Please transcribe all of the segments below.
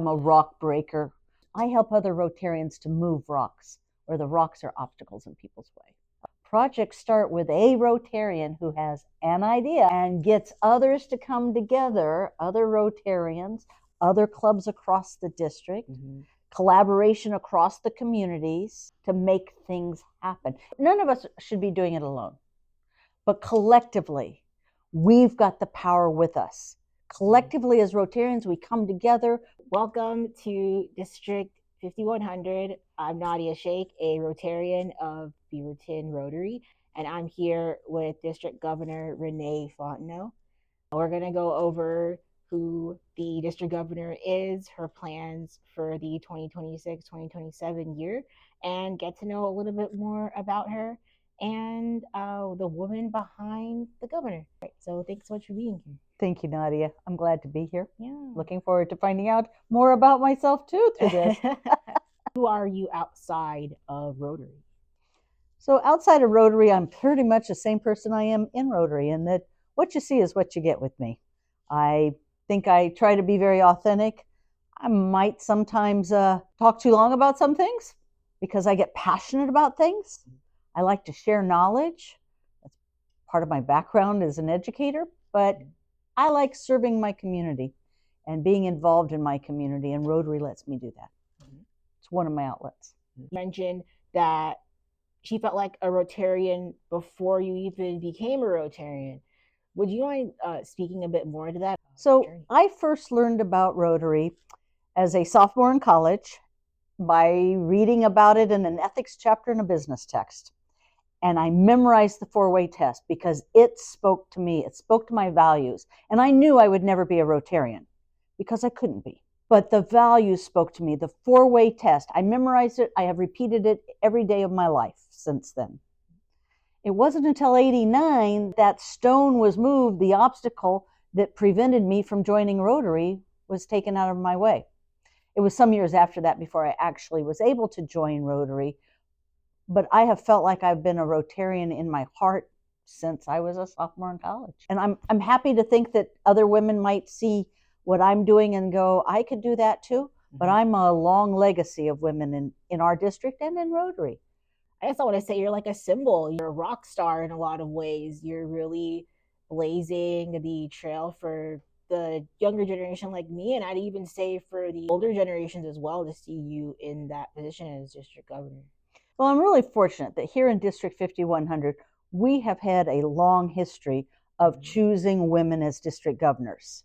I'm a rock breaker. I help other Rotarians to move rocks where the rocks are obstacles in people's way. Projects start with a Rotarian who has an idea and gets others to come together, other Rotarians, other clubs across the district, collaboration across the communities to make things happen. None of us should be doing it alone, but collectively, we've got the power with us. Collectively, as Rotarians, we come together. Welcome to District 5100. I'm Nadia Sheikh, a Rotarian of Beaverton Rotary, and I'm here with District Governor Renée Fontenot. We're going to go over who the District Governor is, her plans for the 2026-2027 year, and get to know a little bit more about her and the woman behind the governor. So thanks so much for being here. Thank you, Nadia. I'm glad to be here. Yeah. Looking forward to finding out more about myself too through this. Who are you outside of Rotary? So outside of Rotary, I'm pretty much the same person I am in Rotary, and that what you see is what you get with me. I think I try to be very authentic. I might sometimes talk too long about some things because I get passionate about things. I like to share knowledge. That's part of my background as an educator, but I like serving my community and being involved in my community, and Rotary lets me do that. It's one of my outlets. You mentioned that she felt like a Rotarian before you even became a Rotarian. Would you mind speaking a bit more to that? So I first learned about Rotary as a sophomore in college by reading about it in an ethics chapter in a business text. And I memorized the four-way test because it spoke to me. It spoke to my values. And I knew I would never be a Rotarian because I couldn't be. But the values spoke to me. The four-way test, I memorized it. I have repeated it every day of my life since then. It wasn't until '89 that stone was moved. The obstacle that prevented me from joining Rotary was taken out of my way. It was some years after that before I actually was able to join Rotary. But I have felt like I've been a Rotarian in my heart since I was a sophomore in college. And I'm happy to think that other women might see what I'm doing and go, I could do that too. But I'm a long legacy of women in our district and in Rotary. I guess I want to say you're like a symbol. You're a rock star in a lot of ways. You're really blazing the trail for the younger generation like me, and I'd even say for the older generations as well, to see you in that position as district governor. Well, I'm really fortunate that here in District 5100, we have had a long history of choosing women as district governors.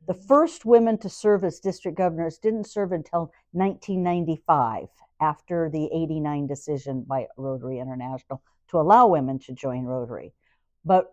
The first women to serve as district governors didn't serve until 1995, after the '89 decision by Rotary International to allow women to join Rotary. But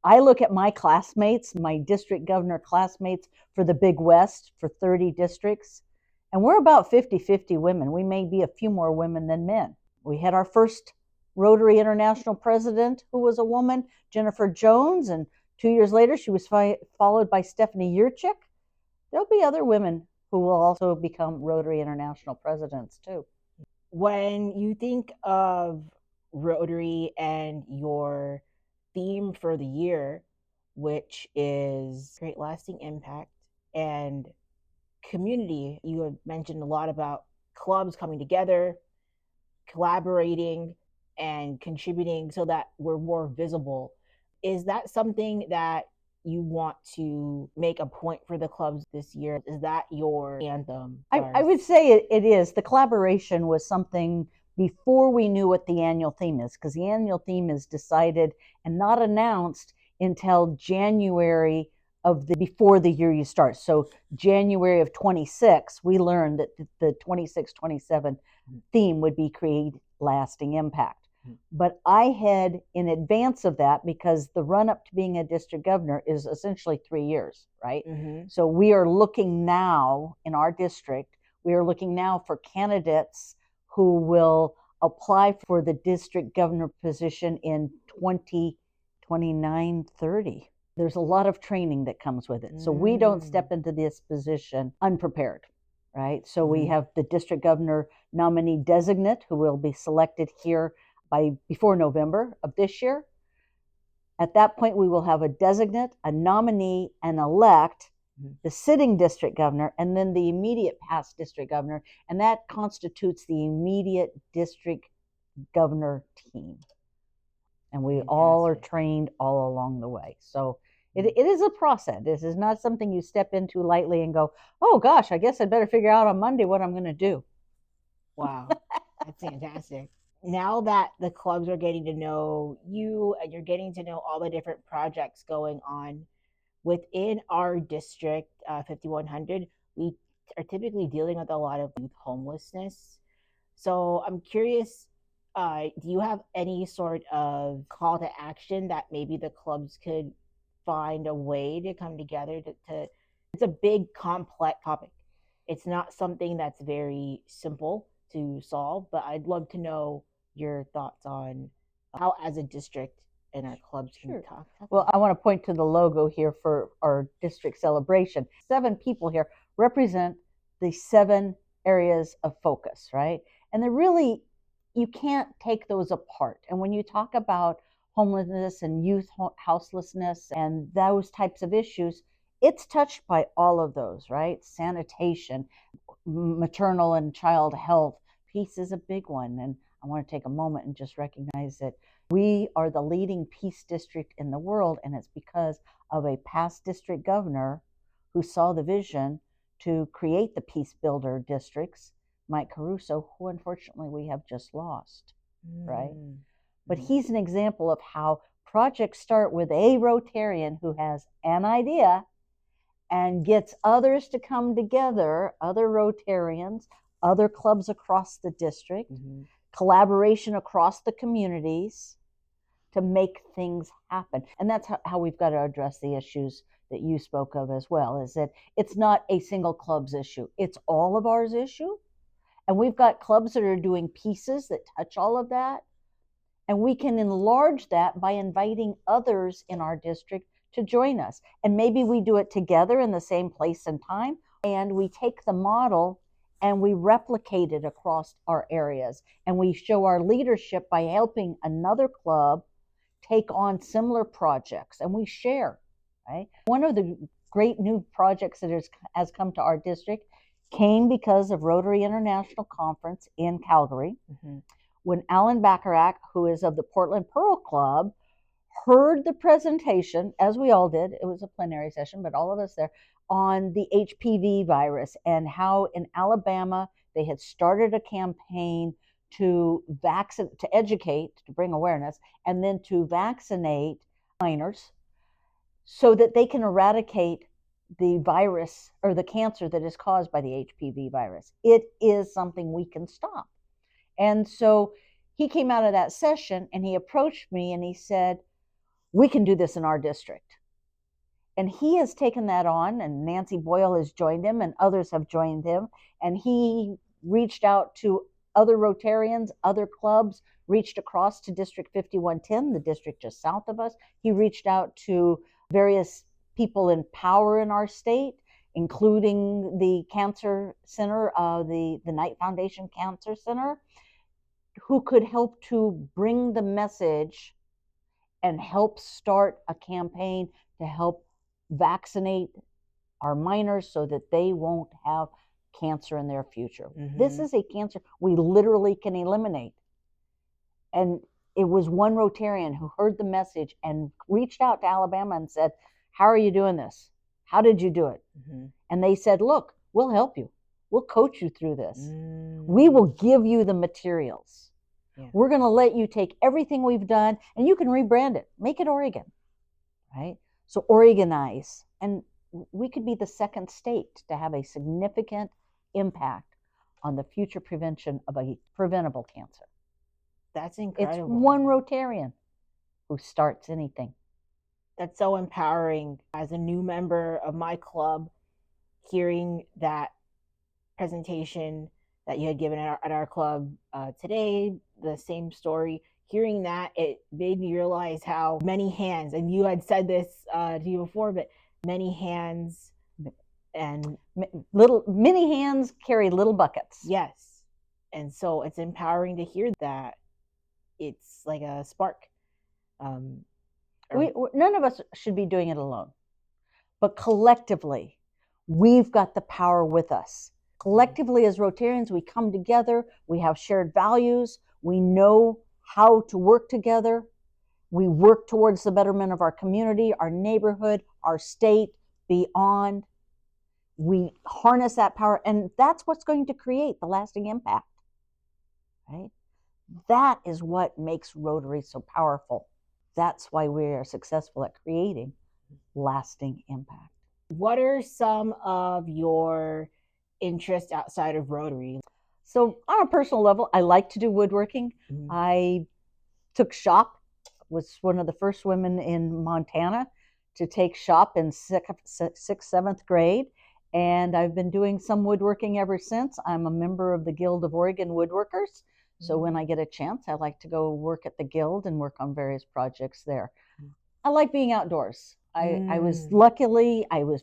I look at my classmates, my district governor classmates for the Big West, for 30 districts, and we're about 50-50 women. We may be a few more women than men. We had our first Rotary International president, who was a woman, Jennifer Jones, and 2 years later, she was followed by Stephanie Yurchik. There'll be other women who will also become Rotary International presidents, too. When you think of Rotary and your theme for the year, which is great lasting impact and community, you have mentioned a lot about clubs coming together, collaborating and contributing so that we're more visible. Is that something that you want to make a point for the clubs this year? Is that your anthem? I would say it is. The collaboration was something before we knew what the annual theme is, because the annual theme is decided and not announced until January before the year you start. So January of 26, we learned that the 26-27 theme would be create lasting impact. But I had in advance of that, because the run up to being a district governor is essentially 3 years, right? So we are looking now in our district, we are looking now for candidates who will apply for the district governor position in 2029, 30. There's a lot of training that comes with it. So we don't step into this position unprepared, right? So we have the district governor nominee designate who will be selected here before November of this year. At that point, we will have a designate, a nominee, an elect, the sitting district governor, and then the immediate past district governor, and that constitutes the immediate district governor team. And we all are trained all along the way. So it is a process. This is not something you step into lightly and go, oh gosh, I guess I better figure out on Monday what I'm going to do. Wow, that's fantastic. Now that the clubs are getting to know you and you're getting to know all the different projects going on within our district, 5100, we are typically dealing with a lot of youth homelessness. So I'm curious, do you have any sort of call to action that maybe the clubs could find a way to come together to it's a big complex topic. It's not something that's very simple to solve, but I'd love to know your thoughts on how as a district and our clubs can talk. Well, I want to point to the logo here for our district celebration. 7 people here represent the 7 areas of focus, right? And they're really, you can't take those apart. And when you talk about homelessness and youth houselessness and those types of issues, it's touched by all of those, right? Sanitation, maternal and child health, peace is a big one. And I want to take a moment and just recognize that we are the leading peace district in the world, and it's because of a past district governor who saw the vision to create the Peace Builder districts, Mike Caruso, who unfortunately we have just lost, right? But he's an example of how projects start with a Rotarian who has an idea and gets others to come together, other Rotarians, other clubs across the district, collaboration across the communities to make things happen. And that's how we've got to address the issues that you spoke of as well, is that it's not a single club's issue. It's all of ours issue. And we've got clubs that are doing pieces that touch all of that. And we can enlarge that by inviting others in our district to join us. And maybe we do it together in the same place and time, and we take the model and we replicate it across our areas. And we show our leadership by helping another club take on similar projects, and we share, right? One of the great new projects that has come to our district came because of Rotary International Conference in Calgary. When Alan Bacharach, who is of the Portland Pearl Club, heard the presentation, as we all did, it was a plenary session, but all of us there, on the HPV virus and how in Alabama they had started a campaign to educate, to bring awareness, and then to vaccinate minors so that they can eradicate the virus or the cancer that is caused by the HPV virus. It is something we can stop. And so he came out of that session and he approached me and he said, we can do this in our district. And he has taken that on, and Nancy Boyle has joined him and others have joined him. And he reached out to other Rotarians, other clubs, reached across to District 5110, the district just south of us. He reached out to various people in power in our state, including the Cancer Center, the Knight Foundation Cancer Center, who could help to bring the message and help start a campaign to help vaccinate our minors so that they won't have cancer in their future. This is a cancer we literally can eliminate. And it was one Rotarian who heard the message and reached out to Alabama and said, how are you doing this? How did you do it? And they said, look, we'll help you. We'll coach you through this. We will give you the materials. We're going to let you take everything we've done and you can rebrand it. Make it Oregon, right? So Oregonize. And we could be the second state to have a significant impact on the future prevention of a preventable cancer. That's incredible. It's one Rotarian who starts anything. That's so empowering. As a new member of my club, hearing that presentation that you had given at our club today, the same story, hearing that, it made me realize how many hands, and you had said this to you before, but many hands and many hands carry little buckets. Yes. And so it's empowering to hear that. It's like a spark. None of us should be doing it alone, but collectively We've got the power with us. Collectively as Rotarians, we come together, we have shared values, we know how to work together. We work towards the betterment of our community, our neighborhood, our state, beyond. We harness that power, and that's what's going to create the lasting impact, right? That is what makes Rotary so powerful. That's why we are successful at creating lasting impact. What are some of your interests outside of Rotary? So on a personal level, I like to do woodworking. I took shop, was one of the first women in Montana to take shop in sixth, seventh grade. And I've been doing some woodworking ever since. I'm a member of the Guild of Oregon Woodworkers. So when I get a chance, I like to go work at the Guild and work on various projects there. I like being outdoors. I was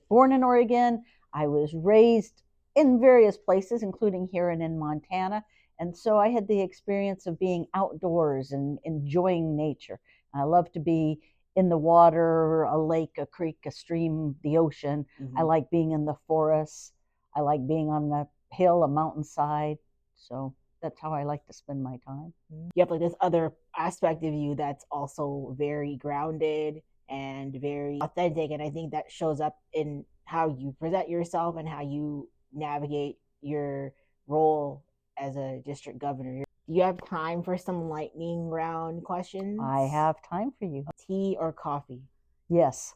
born in Oregon. I was raised in various places, including here and in Montana. And so I had the experience of being outdoors and enjoying nature. I love to be in the water, a lake, a creek, a stream, the ocean. I like being in the forests. I like being on a hill, a mountainside. So that's how I like to spend my time. You have like this other aspect of you that's also very grounded and very authentic. And I think that shows up in how you present yourself and how you navigate your role as a district governor. Do you have time for some lightning round questions? I have time for you. Tea or coffee? Yes.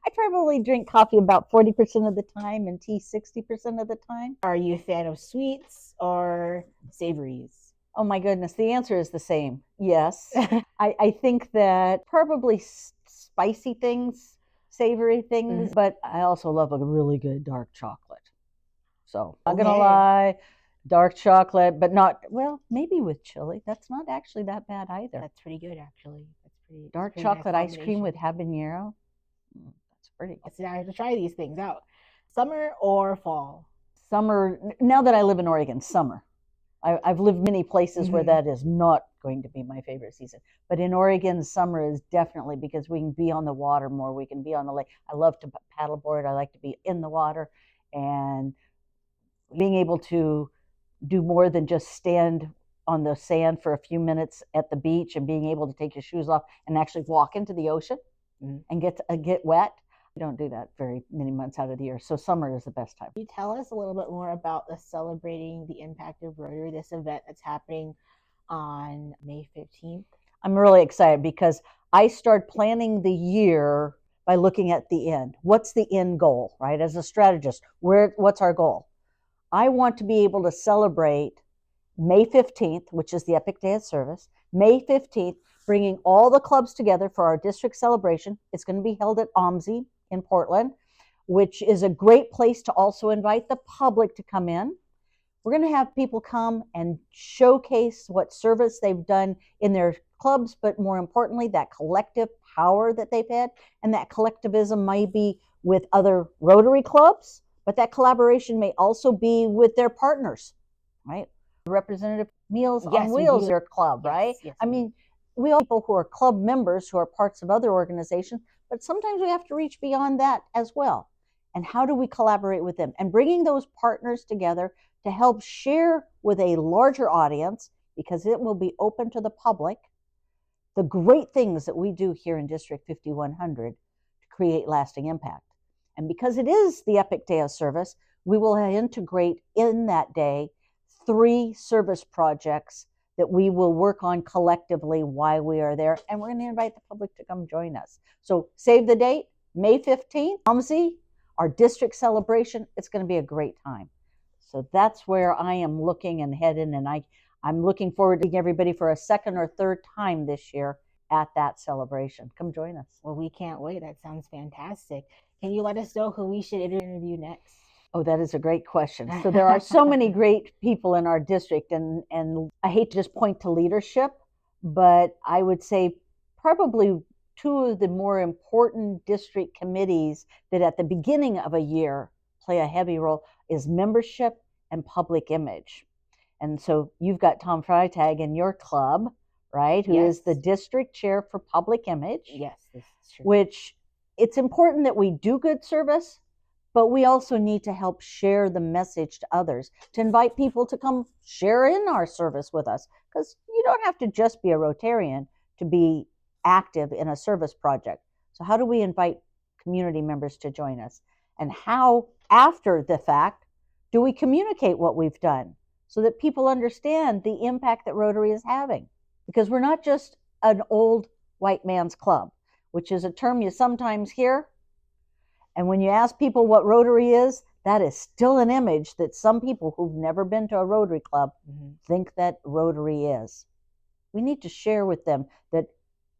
I probably drink coffee about 40% of the time and tea 60% of the time. Are you a fan of sweets or savories? Oh my goodness, the answer is the same. Yes. I think that probably spicy things, savory things, but I also love a really good dark chocolate. So I'm not gonna lie, dark chocolate, but not, well, maybe with chili. That's not actually that bad either. That's pretty good, actually. That's pretty. Dark chocolate ice cream with habanero. That's pretty good. So now I have to try these things out. Summer or fall? Summer. Now that I live in Oregon, summer. I've lived many places where that is not going to be my favorite season. But in Oregon, summer is definitely, because we can be on the water more. We can be on the lake. I love to paddleboard. I like to be in the water. And being able to do more than just stand on the sand for a few minutes at the beach and being able to take your shoes off and actually walk into the ocean and get wet. We don't do that very many months out of the year. So summer is the best time. Can you tell us a little bit more about the Celebrating the Impact of Rotary, this event that's happening on May 15th? I'm really excited because I start planning the year by looking at the end. What's the end goal, right? As a strategist, what's our goal? I want to be able to celebrate May 15th, which is the Epic Day of Service, May 15th, bringing all the clubs together for our district celebration. It's going to be held at OMSI in Portland, which is a great place to also invite the public to come in. We're going to have people come and showcase what service they've done in their clubs, but more importantly, that collective power that they've had, and that collectivism might be with other Rotary clubs, but that collaboration may also be with their partners, right? Representative Meals on Wheels, their club, right? Yes, I mean, we all people who are club members who are parts of other organizations, but sometimes we have to reach beyond that as well. And how do we collaborate with them? And bringing those partners together to help share with a larger audience, because it will be open to the public, the great things that we do here in District 5100 to create lasting impact. And because it is the Epic Day of Service, we will integrate in that day 3 service projects that we will work on collectively while we are there. And we're going to invite the public to come join us. So save the date, May 15th, OMSI, our district celebration. It's going to be a great time. So that's where I am looking and heading. And I'm looking forward to seeing everybody for a second or third time this year at that celebration. Come join us. Well, we can't wait. That sounds fantastic. Can you let us know who we should interview next? Oh, that is a great question. So there are so many great people in our district, and I hate to just point to leadership, but I would say probably 2 of the more important district committees that at the beginning of a year play a heavy role is membership and public image. And so you've got Tom Freitag in your club, right, who is the district chair for public image. Yes, this is true. Which it's important that we do good service, But we also need to help share the message to others, to invite people to come share in our service with us, because you don't have to just be a Rotarian to be active in a service project. So how do we invite community members to join us? And how, after the fact, do we communicate what we've done so that people understand the impact that Rotary is having? Because we're not just an old white man's club, which is a term you sometimes hear. And when you ask people what Rotary is, that is still an image that some people who've never been to a Rotary club think that Rotary is. We need to share with them that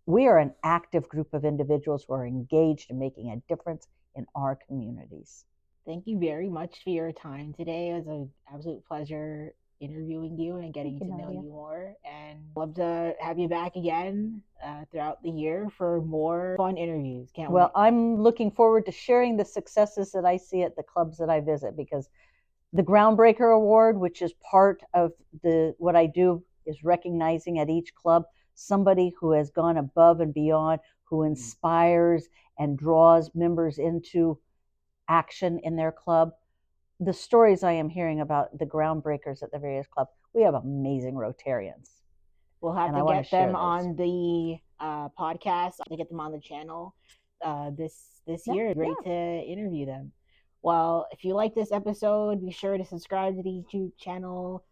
we are an active group of individuals who are engaged in making a difference in our communities. Thank you very much for your time today. It was an absolute pleasure interviewing you and getting to know you more, and love to have you back again throughout the year for more fun interviews. Can't wait. Well, I'm looking forward to sharing the successes that I see at the clubs that I visit, because the Groundbreaker Award, which is part of what I do, is recognizing at each club somebody who has gone above and beyond, who inspires and draws members into action in their club. The stories I am hearing about the groundbreakers at the various clubs, we have amazing Rotarians. We'll have to get them on the podcast, to get them on the channel this year. Great to interview them. Well, if you like this episode, be sure to subscribe to the YouTube channel,